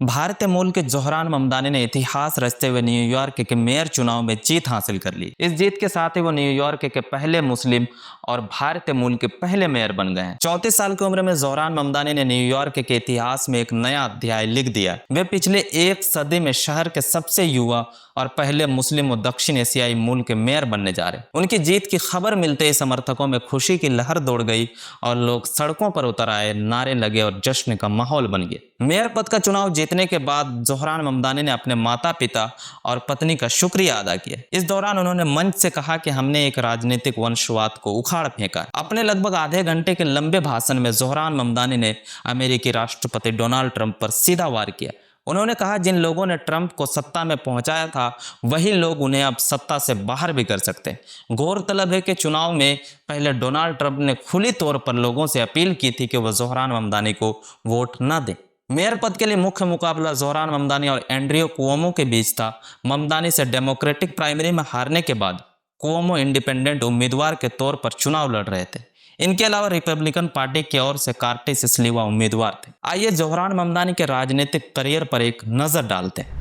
भारतीय मूल के जोहरान ममदानी ने इतिहास रचते हुए न्यूयॉर्क के मेयर चुनाव में जीत हासिल कर ली। इस जीत के साथ ही वो न्यूयॉर्क के पहले मुस्लिम और भारतीय मूल के पहले मेयर बन गए हैं। 34 साल की उम्र में जोहरान ममदानी ने न्यूयॉर्क के इतिहास में एक नया अध्याय लिख दिया। वे पिछले एक सदी में शहर के सबसे युवा और पहले मुस्लिम और दक्षिण एशियाई मूल के मेयर बनने जा रहे। उनकी जीत की खबर मिलते ही समर्थकों में खुशी की लहर दौड़ गई और लोग सड़कों पर उतर आए, नारे लगे और जश्न का माहौल बन गया। मेयर पद का चुनाव जीतने के बाद जोहरान ममदानी ने अपने माता पिता और पत्नी का शुक्रिया अदा किया। इस दौरान उन्होंने मंच से कहा कि हमने एक राजनीतिक वंशवाद को उखाड़ फेंका। अपने लगभग आधे घंटे के लंबे भाषण में जोहरान ममदानी ने अमेरिकी राष्ट्रपति डोनाल्ड ट्रंप पर सीधा वार किया। उन्होंने कहा, जिन लोगों ने ट्रंप को सत्ता में पहुंचाया था वही लोग उन्हें अब सत्ता से बाहर भी कर सकते हैं। गौरतलब है कि चुनाव में पहले डोनाल्ड ट्रंप ने खुली तौर पर लोगों से अपील की थी कि वह जोहरान ममदानी को वोट न दें। मेयर पद के लिए मुख्य मुकाबला जोहरान ममदानी और एंड्रियो कुओमो के बीच था। ममदानी से डेमोक्रेटिक प्राइमरी में हारने के बाद कुओमो इंडिपेंडेंट उम्मीदवार के तौर पर चुनाव लड़ रहे थे। इनके अलावा रिपब्लिकन पार्टी की ओर से कार्टिस स्लीवा उम्मीदवार थे। आइए जोहरान ममदानी के राजनीतिक करियर पर एक नजर डालते हैं।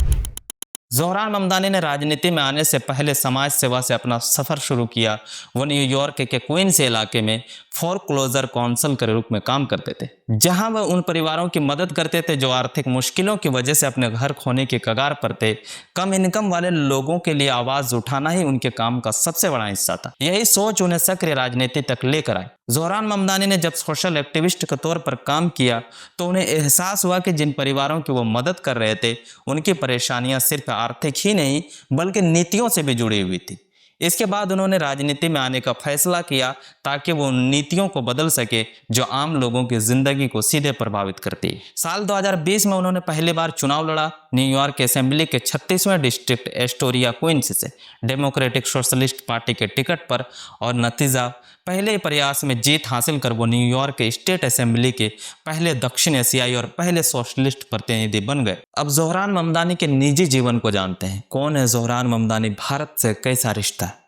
जोहरान ममदानी ने राजनीति में आने से पहले समाज सेवा से अपना सफर शुरू किया। वो न्यूयॉर्क के क्वींस इलाके में फोरक्लोजर काउंसिल के रूप में काम करते थे, जहां वह उन परिवारों की मदद करते थे जो आर्थिक मुश्किलों की वजह से अपने घर खोने की कगार पर थे। कम इनकम वाले लोगों के लिए आवाज उठाना ही उनके काम का सबसे बड़ा हिस्सा था। यही सोच उन्हें सक्रिय राजनीति तक लेकर आई। जोहरान ममदानी ने जब सोशल एक्टिविस्ट के तौर पर काम किया तो उन्हें एहसास हुआ कि जिन परिवारों की वो मदद कर रहे थे उनकी परेशानियां सिर्फ आर्थिक ही नहीं बल्कि नीतियों से भी जुड़ी हुई थी। इसके बाद उन्होंने राजनीति में आने का फैसला किया ताकि वो उन नीतियों को बदल सके जो आम लोगों की जिंदगी को सीधे प्रभावित करती है। साल 2020 में उन्होंने पहली बार चुनाव लड़ा न्यूयॉर्क असेंबली के 36वें डिस्ट्रिक्ट एस्टोरिया क्वींस से डेमोक्रेटिक सोशलिस्ट पार्टी के टिकट पर और नतीजा पहले प्रयास में जीत हासिल कर वो न्यूयॉर्क स्टेट असेंबली के पहले दक्षिण एशियाई और पहले सोशलिस्ट प्रतिनिधि बन गए। अब जोहरान ममदानी के निजी जीवन को जानते हैं। कौन है जोहरान ममदानी? भारत से कैसा रिश्ता है?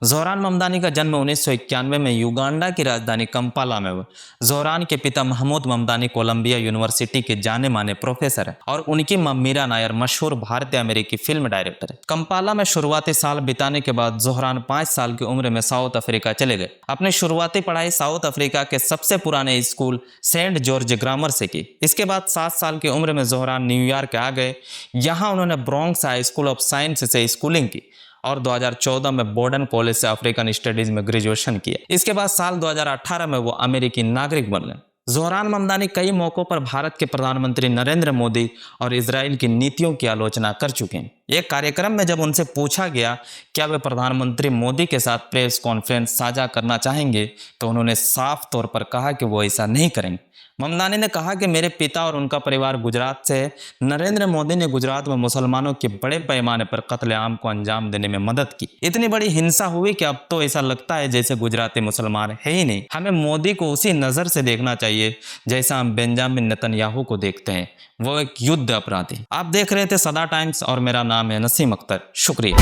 जोहरान ममदानी का जन्म 1991 में युगांडा की राजधानी कंपाला में हुआ। जोहरान के पिता महमूद ममदानी कोलंबिया यूनिवर्सिटी के जाने माने प्रोफेसर है और उनकी मां मीरा नायर मशहूर भारतीय अमेरिकी फिल्म डायरेक्टर है। कंपाला में शुरुआती साल बिताने के बाद जोहरान 5 साल की उम्र में साउथ अफ्रीका चले गए। अपनी शुरुआती पढ़ाई साउथ अफ्रीका के सबसे पुराने स्कूल सेंट जॉर्ज ग्रामर से की। इसके बाद 7 साल की उम्र में जोहरान न्यूयॉर्क आ गए। यहाँ उन्होंने Bronx high school of science से स्कूलिंग की और 2014 में बोर्डन कॉलेज से अफ्रीकन स्टडीज में ग्रेजुएशन किया। इसके बाद साल 2018 में वो अमेरिकी नागरिक बन गए। जोहरान ममदानी कई मौकों पर भारत के प्रधानमंत्री नरेंद्र मोदी और इजराइल की नीतियों की आलोचना कर चुके हैं। एक कार्यक्रम में जब उनसे पूछा गया क्या वे प्रधानमंत्री मोदी के साथ प्रेस कॉन्फ्रेंस साझा करना चाहेंगे तो उन्होंने साफ तौर पर कहा कि वो ऐसा नहीं करेंगे। ममदानी ने कहा कि मेरे पिता और उनका परिवार गुजरात से है। नरेंद्र मोदी ने गुजरात में मुसलमानों के बड़े पैमाने पर कत्लेआम को अंजाम देने में मदद की। इतनी बड़ी हिंसा हुई कि अब तो ऐसा लगता है जैसे गुजराती मुसलमान है ही नहीं। हमें मोदी को उसी नज़र से देखना चाहिए जैसा हम बेंजामिन नेतन्याहू को देखते हैं। वो एक युद्ध अपराधी। आप देख रहे थे सदा टाइम्स और मेरा नाम है नसीम अख्तर। शुक्रिया।